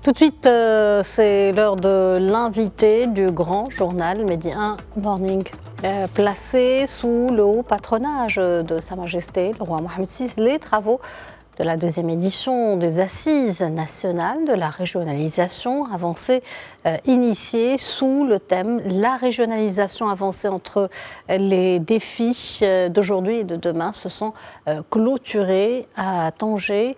Tout de suite, c'est l'heure de l'invité du grand journal Midi 1 Morning. Placé sous le haut patronage de Sa Majesté, le roi Mohamed VI, les travaux de la deuxième édition des Assises nationales de la régionalisation avancée initiée sous le thème « La régionalisation avancée entre les défis d'aujourd'hui et de demain » se sont clôturés à Tanger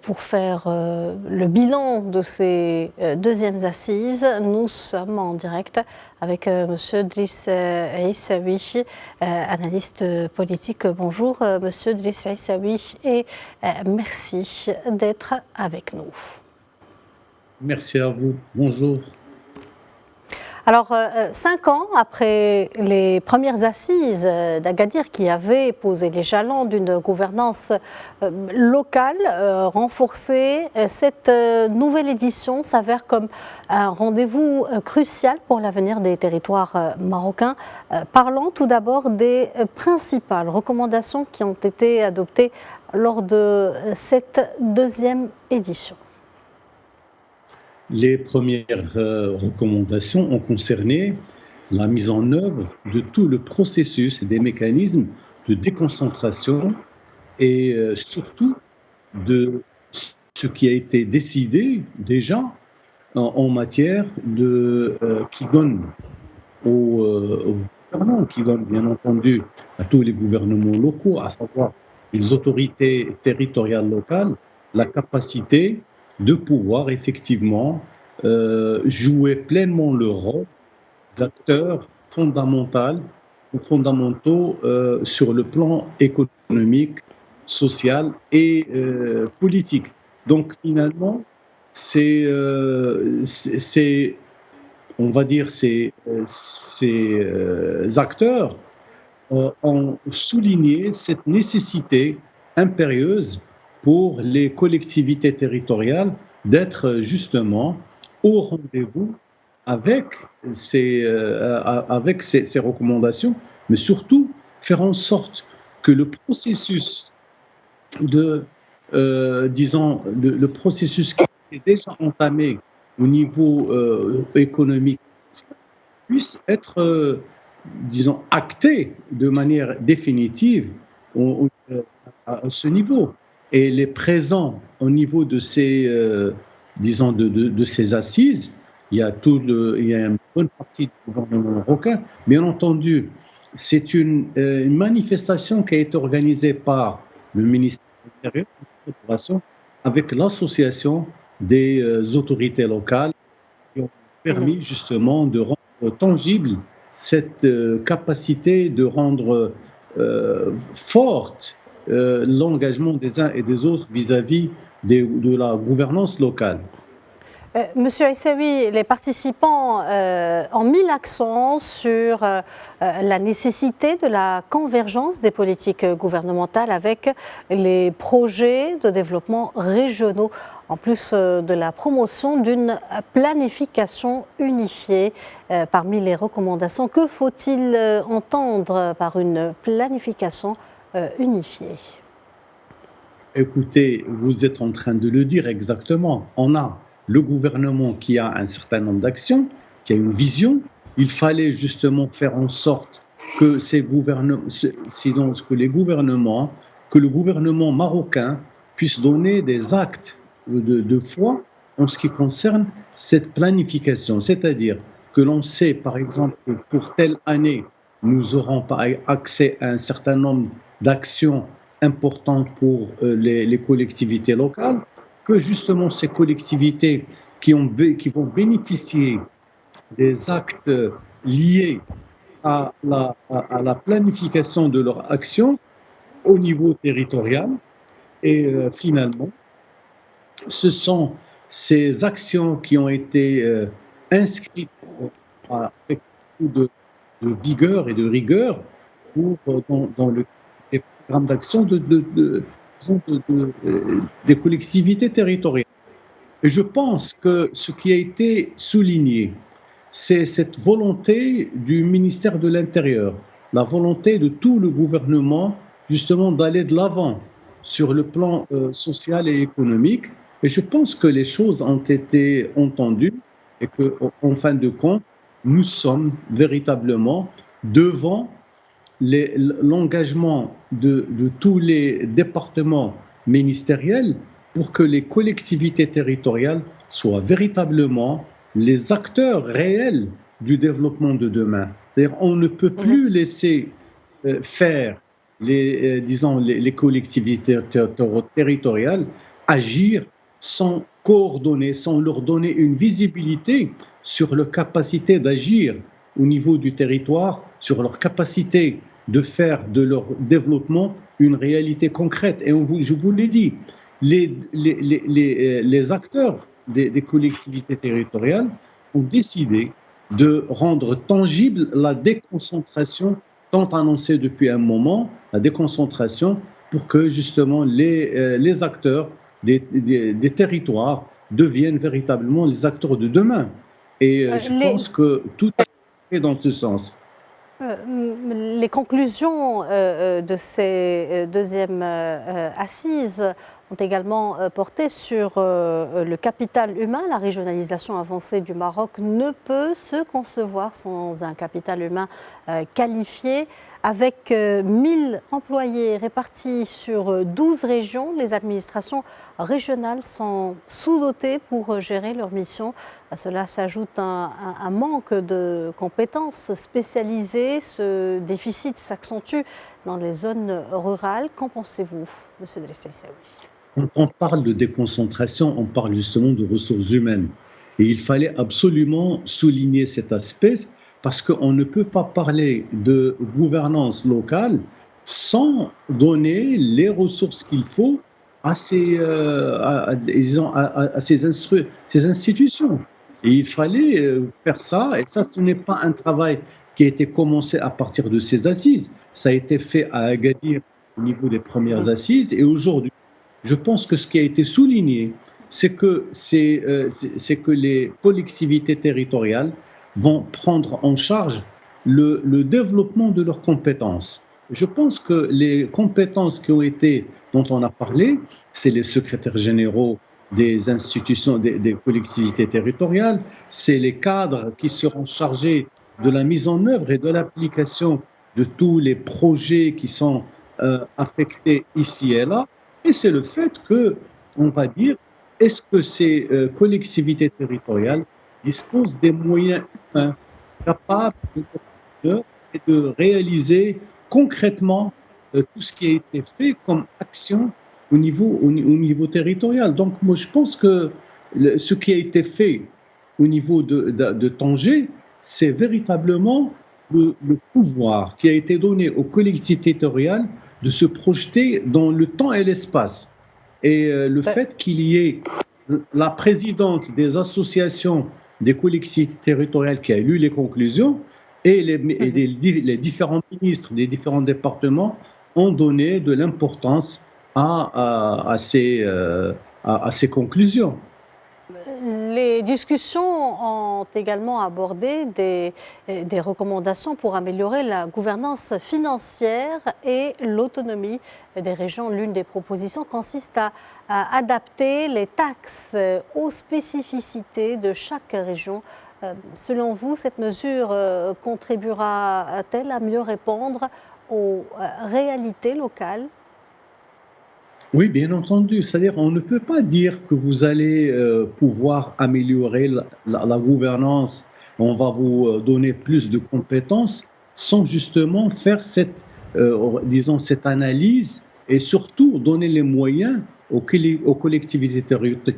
pour faire le bilan de ces deuxièmes assises. Nous sommes en direct avec M. Driss Aissaoui, analyste politique. Bonjour M. Driss Aissaoui et merci d'être avec nous. Merci à vous. Bonjour. Alors, 5 ans après les premières assises d'Agadir qui avaient posé les jalons d'une gouvernance locale renforcée, cette nouvelle édition s'avère comme un rendez-vous crucial pour l'avenir des territoires marocains. Parlons tout d'abord des principales recommandations qui ont été adoptées lors de cette deuxième édition. Les premières recommandations ont concerné la mise en œuvre de tout le processus et des mécanismes de déconcentration et surtout de ce qui a été décidé déjà en matière de qui donne aux gouvernants, qui donne bien entendu à tous les gouvernements locaux, à savoir les autorités territoriales locales, la capacité de pouvoir effectivement jouer pleinement le rôle d'acteurs fondamentaux sur le plan économique, social et politique. Donc finalement, on va dire, ces acteurs ont souligné cette nécessité impérieuse pour les collectivités territoriales d'être justement au rendez-vous avec ces recommandations, mais surtout faire en sorte que le processus le processus qui est déjà entamé au niveau économique puisse être, acté de manière définitive à ce niveau. Et les présents au niveau de ces, de ces assises, il y a une bonne partie du gouvernement marocain. Bien entendu, c'est une manifestation qui a été organisée par le ministère de l'Intérieur en collaboration avec l'association des autorités locales qui ont permis justement de rendre tangible cette capacité de rendre forte l'engagement des uns et des autres vis-à-vis de la gouvernance locale. Monsieur Aissaoui, les participants ont mis l'accent sur la nécessité de la convergence des politiques gouvernementales avec les projets de développement régionaux, en plus de la promotion d'une planification unifiée. Parmi les recommandations, que faut-il entendre par une planification unifiée? Écoutez, vous êtes en train de le dire exactement. On a le gouvernement qui a un certain nombre d'actions, qui a une vision. Il fallait justement faire en sorte que le gouvernement marocain puisse donner des actes de foi en ce qui concerne cette planification. C'est-à-dire que l'on sait, par exemple, que pour telle année, nous aurons accès à un certain nombre d'actions importantes pour les collectivités locales, que justement ces collectivités qui vont bénéficier des actes liés à la planification de leur action au niveau territorial. Et finalement, ce sont ces actions qui ont été inscrites avec beaucoup de vigueur et de rigueur dans le programme d'action des collectivités territoriales. Et je pense que ce qui a été souligné, c'est cette volonté du ministère de l'Intérieur, la volonté de tout le gouvernement justement d'aller de l'avant sur le plan social et économique Et je pense que les choses ont été entendues et qu'en fin de compte, nous sommes véritablement devant l'engagement de tous les départements ministériels pour que les collectivités territoriales soient véritablement les acteurs réels du développement de demain. C'est-à-dire on ne peut plus laisser faire disons, les collectivités territoriales agir sans coordonner, sans leur donner une visibilité sur leur capacité d'agir au niveau du territoire, sur leur capacité de faire de leur développement une réalité concrète. Et je vous l'ai dit, les acteurs des collectivités territoriales ont décidé de rendre tangible la déconcentration tant annoncée depuis un moment, la déconcentration pour que justement les acteurs des territoires deviennent véritablement les acteurs de demain. Et je pense que tout est fait dans ce sens. Les conclusions de ces deuxièmes assises ont également porté sur le capital humain. La régionalisation avancée du Maroc ne peut se concevoir sans un capital humain qualifié. Avec 1000 employés répartis sur 12 régions, les administrations régionales sont sous-dotées pour gérer leurs missions. À cela s'ajoute un manque de compétences spécialisées. Ce déficit s'accentue dans les zones rurales. Qu'en pensez-vous, M. Driss Aissaoui ? Quand on parle de déconcentration, on parle justement de ressources humaines. Et il fallait absolument souligner cet aspect parce qu'on ne peut pas parler de gouvernance locale sans donner les ressources qu'il faut à ces institutions. Et il fallait faire ça, et ça, ce n'est pas un travail qui a été commencé à partir de ces assises. Ça a été fait à Agadir au niveau des premières assises, et aujourd'hui, je pense que ce qui a été souligné, c'est que les collectivités territoriales vont prendre en charge le développement de leurs compétences. Je pense que les compétences dont on a parlé, c'est les secrétaires généraux des institutions, des collectivités territoriales, c'est les cadres qui seront chargés de la mise en œuvre et de l'application de tous les projets qui sont affectés ici et là. Et c'est le fait que, on va dire, est-ce que ces collectivités territoriales disposent des moyens humains capables de réaliser concrètement tout ce qui a été fait comme action au niveau territorial. Donc, moi, je pense que ce qui a été fait au niveau de Tanger, c'est véritablement le pouvoir qui a été donné aux collectivités territoriales de se projeter dans le temps et l'espace. Et le fait qu'il y ait la présidente des associations des collectivités territoriales qui a lu les conclusions et les différents ministres des différents départements ont donné de l'importance à ces conclusions. Les discussions ont également abordé des recommandations pour améliorer la gouvernance financière et l'autonomie des régions. L'une des propositions consiste à adapter les taxes aux spécificités de chaque région. Selon vous, cette mesure contribuera-t-elle à mieux répondre aux réalités locales ? Oui, bien entendu. C'est-à-dire on ne peut pas dire que vous allez pouvoir améliorer la gouvernance, on va vous donner plus de compétences sans justement faire cette analyse et surtout donner les moyens aux collectivités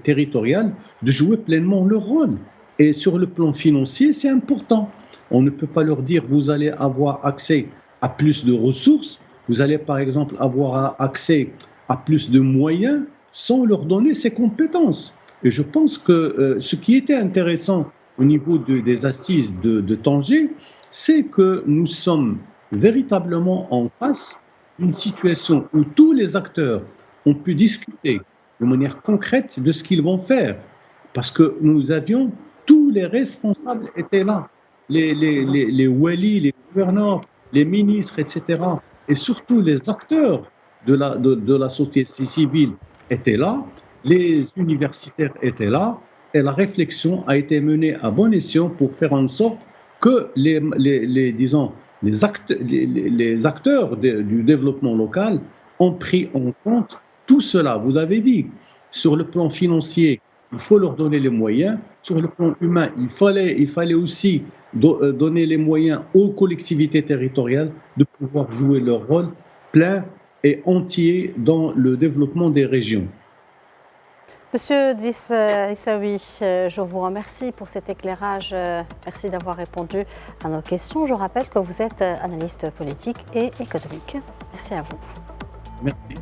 territoriales de jouer pleinement leur rôle. Et sur le plan financier, c'est important. On ne peut pas leur dire vous allez avoir accès à plus de ressources, vous allez par exemple avoir accès à plus de moyens sans leur donner ces compétences. Et je pense que ce qui était intéressant au niveau des assises de Tanger, c'est que nous sommes véritablement en face d'une situation où tous les acteurs ont pu discuter de manière concrète de ce qu'ils vont faire. Parce que nous avions, tous les responsables étaient là, les walis, les gouverneurs, les ministres, etc. Et surtout les acteurs de la société civile étaient là les universitaires étaient là et la réflexion a été menée à bon escient pour faire en sorte que disons, les acteurs du développement local ont pris en compte tout cela. Vous avez dit, sur le plan financier, il faut leur donner les moyens. Sur le plan humain, il fallait aussi donner les moyens aux collectivités territoriales de pouvoir jouer leur rôle plein et entier dans le développement des régions. Monsieur Driss Aissaoui, je vous remercie pour cet éclairage. Merci d'avoir répondu à nos questions. Je rappelle que vous êtes analyste politique et économique. Merci à vous. Merci.